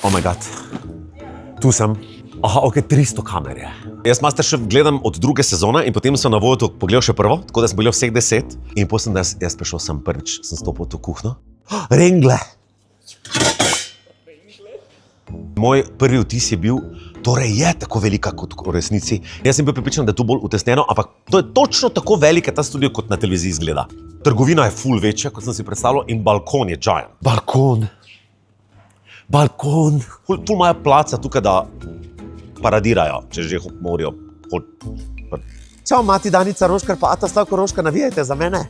Oh moj bog. Tu sem. Aha, ok, 300 kamer je. Jaz Masterchef gledam od druge sezone in potem sem na Voyotu pogledal še prvo, tako da sem gledal vseh 10. In potem sem jaz prišel sem prvič, sem stopil v to kuhno. Rengle! Moj prvi vtis je bil, torej je tako velika kot v resnici. Jaz sem bil prepričan, da je to bolj utesnjeno, ampak to je točno tako velike ta studio, kot na televiziji izgleda. Trgovina je ful večja, kot sem si predstavljal, in balkon je giant. Balkon! Ful imajo placa tukaj, da paradirajo, če že morajo. Čau, mati Danica Roškar, pa Ata Slavko Roškar, navijajte za mene.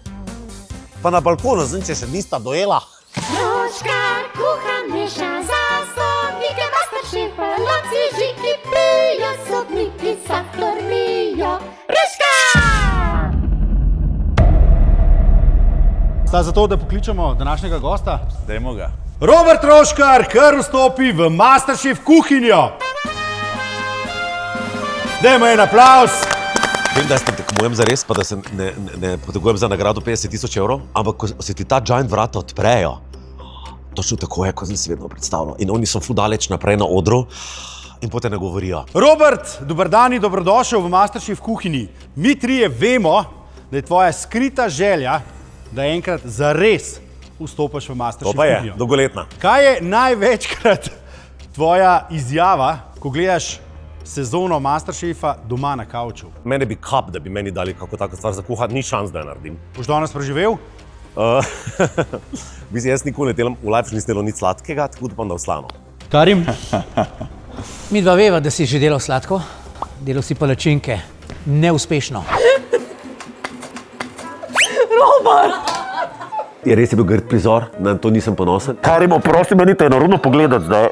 Pa na balkonu, če še nista dojela. Roškar, kuha, meša za sodnike, Masterchefa, lovci žiki pijo, sodniki sladkor mijo. Roškar! Sta zato, da pokličemo današnjega gosta? Dajmo ga. Robert Roškar, kar vstopi v Masterchef kuhinjo. Dajmo en aplavz. Vem, da jaz ne tekmujem za res, pa da se ne potegujem za nagrado 50,000 evrov, ampak ko se ti ta giant vrata odprejo, točno tako je, kot sem si vedno predstavljal. In oni so ful daleč naprej na odru in potem ne govorijo. Robert, dober dan in dobrodošel v Masterchef kuhinji. Mi trije vemo, da je tvoja skrita želja, da enkrat zares vstopiš v Masterchef To pa je, kuhinjo. dolgoletna. Kaj je največkrat tvoja izjava, ko gledaš sezono Masterchefa doma na kavču? Mene bi kap, da bi meni dali kako tako stvar za kuhati, ni šans, da jo naredim. Boš danes preživel? Jaz nikoli ne delam, v life nisem delal nič sladkega, tako upam, da v slano. Karim? Mi dva veva, da si že delal sladko, delal si palačinke, neuspešno. Je res je bil grd prizor, na to nisem ponosen. Karimo, prosim, meni te je naravno pogledati zdaj.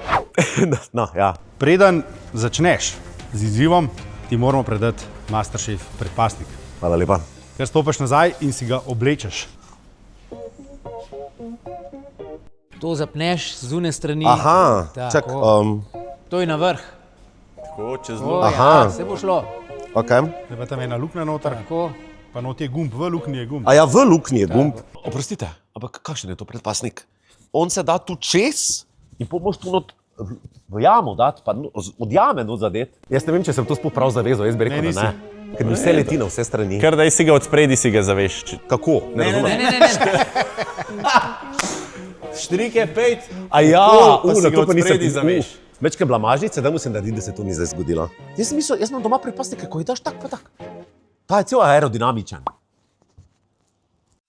No, ja. Preden začneš z izzivom, ti moramo predati Masterchef predpasnik. Hvala lepa. Ker stopiš nazaj in si ga oblečeš. To zapneš z zunaj strani. Aha, Tako. čak, To je na vrh. Tako, čez O, noč. Aha. ja, se bo šlo. ok. Je pa tam ena luknja noter, Tako. pa not je gumb, v luknji je gumb. A ja, v luknji je gumb. Oprostite, ampak kakšen je to predpasnik? On se da tu čez in pomoč tu not v jamo dati, pa od jame not zadet. Jaz ne vem, če sem to sploh prav zavezal, jaz bi rekel, Ne, da ne. Ker mi vse leti na vse strani. Kar daj si ga od spredi, si ga zaveš. Kako? Ne razumem. Ne. Štrik je 5. A ja, pa si na ga to od pa nisem spredi zaveš. Večke blamažnice, da mu se naredi, da se to ni zdaj zgodilo. Jaz sem mislil, jaz imam doma predpasnike, ko jih daš tak pa tak. Ta je cel aerodinamičen.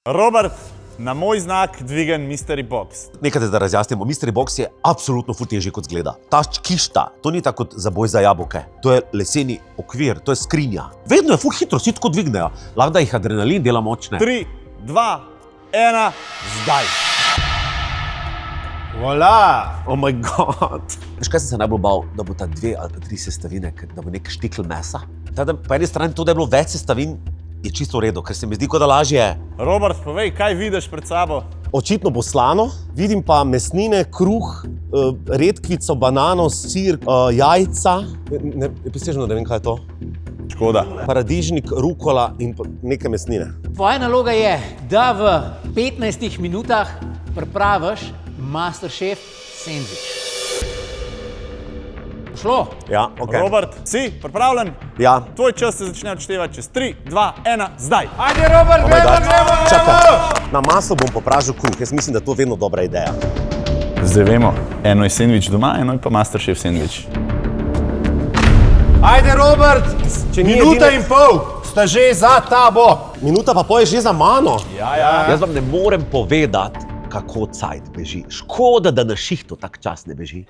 Robert, na moj znak dvigan Mystery Box. Nekaj, da razjasnimo, Mystery Box je absolutno ful težji, kot zgleda. Ta kišta, to ni tako kot zaboj za jabolke. To je leseni okvir, to je skrinja. Vedno je ful hitro, vsi tako dvignejo. Lahko da jih adrenalin dela močne. 3, 2, 1, zdaj. Voilà! Oh moj bog. Veš, kaj sem se najbolj bal? Da bo ta 2 ali pa 3 sestavine, da bo nek štikl mesa. Tada, po eni strani to, da je bilo več sestavin, je čisto v redu, ker se mi zdi, kot da lažje je. Robert, povej, kaj vidiš pred sabo? Očitno bo slano, vidim pa mesnine, kruh, redkvico, banano, sir, jajca. Prisežno, da vem, kaj je to. Škoda. Paradižnik, rukola in neke mesnine. Tvoja naloga je, da v 15 minutah pripraviš Masterchef sendvič. Šlo? Ja, ok. Robert, si pripravljen? Ja. Tvoj čas se začne odštevati čez 3, 2, 1, zdaj. Ajde, Robert, Oh my God. gremo! Čakaj, na maslo bom popražil kruh, jaz mislim, da je to vedno dobra ideja. Zdaj vemo, eno je sendvič doma, eno je pa Masterchef sendvič. Ajde, Robert! Če ni Minuta edine- in pol sta že za tabo. Minuta pa poje že za mano. Ja. Jaz vam ne morem povedati, kako cajt beži. Škoda, da na šihtu tak čas ne beži.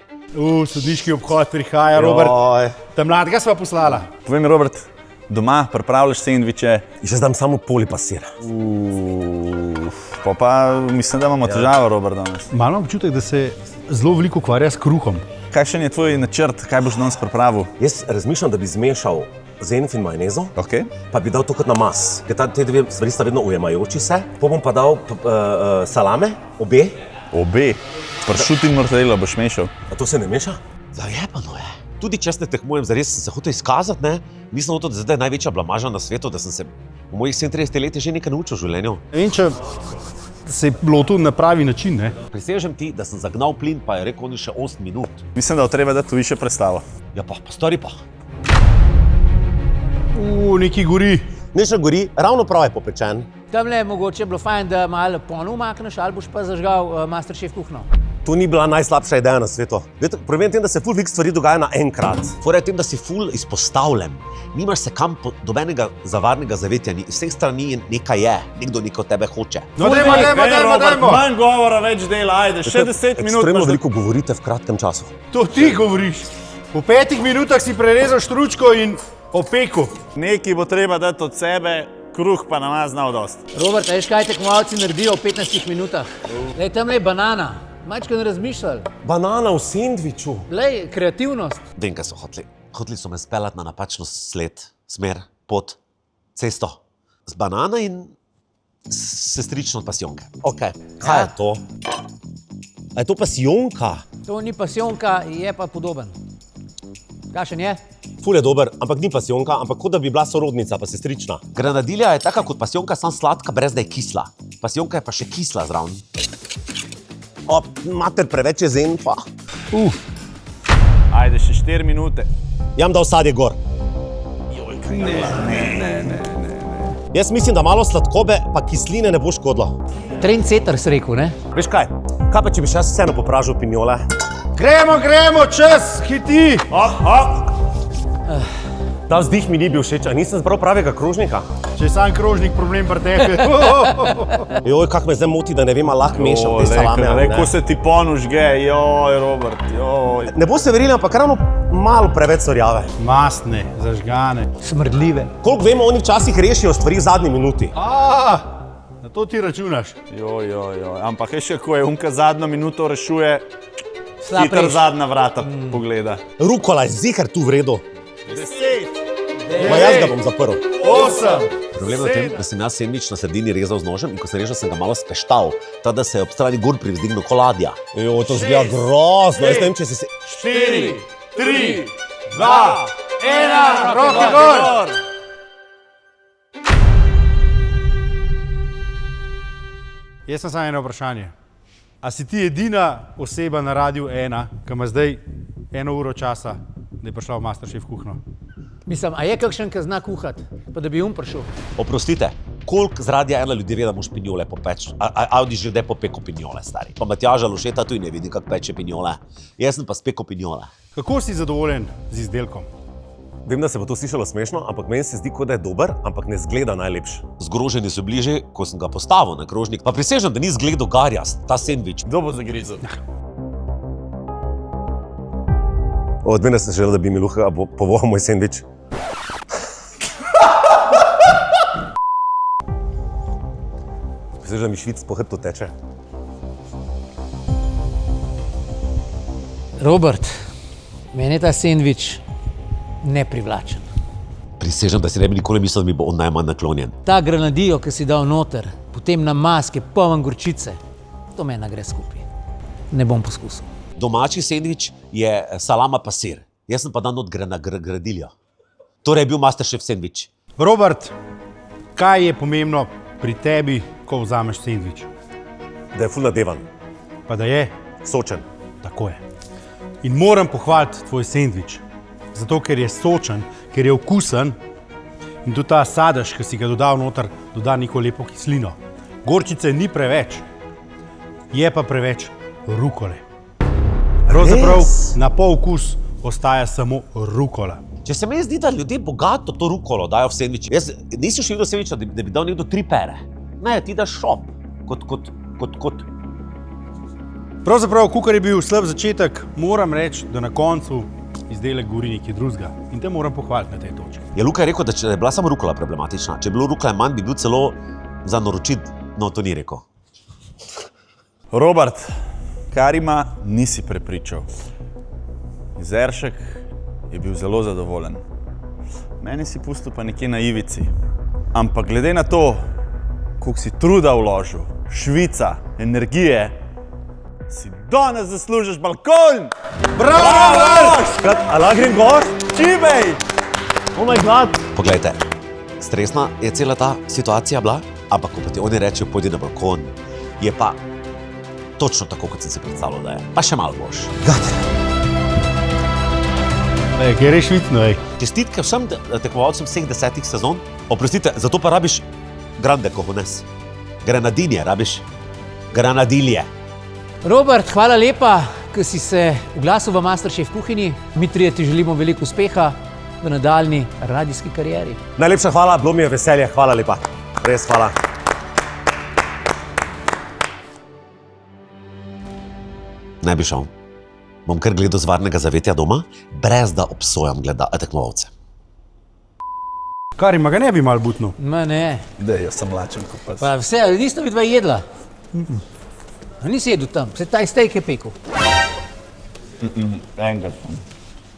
Sodniški obhod prihaja, Robert. Joj. Ta mladega sva poslala. Povej mi, Robert, doma pripravljaš sendviče, Še znam samo poli pa sir. pa mislim, da imamo težavo, Robert, danes. Malo imam občutek, da se zelo veliko ukvarja s kruhom. Kakšen je tvoj načrt, kaj boš danes pripravil? Jaz razmišljam, da bi zmešal zenf in majonezo, Okay. pa bi dal to kot namaz. Ker te dve stvari sta vedno ujemajoči se. Po bom pa dal salame, obe. Obe. Pršut in mortadelo boš mešal. A to se ne meša? Zajebano je. Tudi če ne tekmujem, zares sem se hotel izkazati, ne? Mislim, da zdaj je največja blamaža na svetu, da sem se v mojih 37 letih že nekaj naučil v življenju. In če se je lotil na pravi način, ne? Prisežem ti, da sem zagnal plin, pa je rekel, oni še 8 minut. Mislim, da bo treba dati tu više predstavo. Ja, pa stori pa. Neki gori. Nešel gori, ravno prav je popečen. Tamle je mogoče bilo fajn, da malo ponov umakneš ali boš pa zažgal Masterchef kuhno. To ni bila najslabša ideja na svetu. Problem je tem, da se ful veliko stvari dogaja naenkrat. Fora je tem, da si ful izpostavljen. Nimaš se kam dobenega zavarnega zavetja, iz vseh strani nekaj je, nekdo nekaj od tebe hoče. No, dajmo! Manj govora, več dela, ajde, še 10 minut. Ekstremno veliko govorite v kratkem času. To ti govoriš. Po 5 minutah si prerezal štručko in opekel. Nekaj bo treba dati od sebe, kruh pa nama znal dost. Robert, veš kaj tekmovalci naredijo v 15 minutah? Lej, tamle je banana. Mačka ne razmišljali. Banana v sendviču. Lej, kreativnost. Vem, kaj so hoteli. Hoteli so me speljati na napačno smer, pot, cesto. Z banana in sestrično od pasijonke. Ok, kaj je to? A je to pasijonka? To ni pasijonka, je pa podoben. Kakšen je? Ful je dober, ampak ni pasijonka, ampak kot da bi bila sorodnica, pa sestrična. Granadilja je taka kot pasijonka, sam sladka, brez da je kisla. Pasijonka je pa še kisla zraven. O, mater, preveč je zen pa. Ajde, še 4 minute. Jam dal sadje gor. Jaz mislim, da malo sladkobe pa kisline ne bo škodilo. Trendsetter si rekel, ne? Veš kaj? Kaj pa, če bi še jaz vseeno popražil pinjole? Gremo, čas, hiti! Ta vzdih mi ni bil všeč, a nisem zbral pravega krožnika. Če je sam krožnik, problem pri tebi. Joj, kak me zdaj moti, da ne vem, ali lahko mešam te salame. Reko se ti ponužge, joj, Robert, joj. Ne bo se verili, ampak ravno malo preveč sorjave. Mastne, zažgane. Smrdljive. Koliko vemo, oni včasih rešijo stvari v zadnji minuti. Na to ti računaš. Joj, ampak je še, ko je unka zadnjo minuto rešuje, Slab hitro reš. zadnja vrata pogleda. Rukola je ziher tu v redu. 10, Pa jaz ga bom zaprl. 8. Problem je v tem, da sem jaz sendvič na sredini rezal z nožem in ko sem rezal, sem ga malo speštal, tako da se je ob strani gor privzdignil koladja. Joj, to zgleda grozno. Jaz ne vem, če si se... 4, 3, 2, 1, roke gor! Jaz sem samo eno vprašanje. A si ti edina oseba na Radiu 1, ki ima zdaj 1 uro časa, da je prišla v Masterchef kuhno? Mislim, a je kakšen, ki zna kuhati, pa da bi prišel? Oprostite, koliko z Radia 1 ljudi ve, da moš pinjole popeč? Audi že kdaj popekel pinjole, stari. Pa Matjaža Lušeta tu ne vidi, kako peče pinjole. Jaz sem pa spekel pinjole. Kako si zadovoljen z izdelkom? Vem, da se bo to slišalo smešno, ampak meni se zdi, kot da je dober, ampak ne zgleda najlepši. Zgroženi so bili že, ko sem ga postavil na krožnik. Pa prisežem, da ni zgledal garjast, ta sendvič. Kdo bo zagrizel? Od mene sem želel, da bi mi Luka povohal moj sendvič. Prisežem, da mi švic po hrbtu teče. Robert, meni je ta sendvič neprivlačen. Prisežem, da si ne bi nikoli mislil, da mi bo on najmanj naklonjen. Ta granadijo, ki si dal noter, potem na maske, poln gorčice, to meni gre skupaj. Ne bom poskusil. Domači sendvič je salama pa sir. Jaz sem pa dan od gradilja. Torej je bil Masterchef sendvič. Robert, kaj je pomembno pri tebi, ko vzameš sendvič? Da je ful nadevan, Pa da je, sočen. tako je. In moram pohvaliti tvoj sendvič. Zato, ker je sočen, ker je okusen in tudi ta sadež, ki si ga dodal noter, doda neko lepo kislino. Gorčice ni preveč, je pa preveč rukole. Pravzaprav na pol okus ostaja samo rukola. Če se mi zdi, da ljudje bogato to rukolo dajo v sendvič. Jaz nisem še videl sendviča, da bi dal nekdo 3 pere. Ne, ti daš šop, kot. Pravzaprav, kakor je bil slab začetek, moram reči, da na koncu izdelek gori nekaj drugega. In te moram pohvaliti na tej točki. Je Luka rekel, da če je bila samo rukola problematična. Če je bilo rukola manj, bi bil celo za naročit, no to ni rekel. Robert, Karima nisi prepričal. Zeršek je bil zelo zadovoljen. Meni si pustil pa nekje na ivici. Ampak glede na to, koliko si truda vložil, švica, energije, si danes zaslužiš balkon! Bravo! A grem gor? Čibej! Oh my god! Poglejte, stresna je cela ta situacija bila, ampak ko pa ti oni rečejo, pojdi na balkon, je pa točno tako, kot sem si predstavljal, da je. Pa še malo boš. Kaj je švicno, ej. Čestitke vsem tekmovalcem vseh 10 sezon. Oprostite, zato pa rabiš grande cojones. Granadinje rabiš. Granadilje. Robert, hvala lepa, ker si se oglasil v Masterchef kuhinji. Mi trije ti želimo veliko uspeha v nadaljni radijski karieri. Najlepša hvala, bilo mi je veselje. Hvala lepa. Res hvala. Ne bi šel. Bom kar gledal z varnega zavetja doma, brez da obsojam tekmovalce. Kar ima ga ne bi mal butno. Ma ne, Dej, jaz sem lačen kot pes. pa vse, nista vidva jedla. A nisi jedel tam, se taj steak je pekel. Enkrat sem.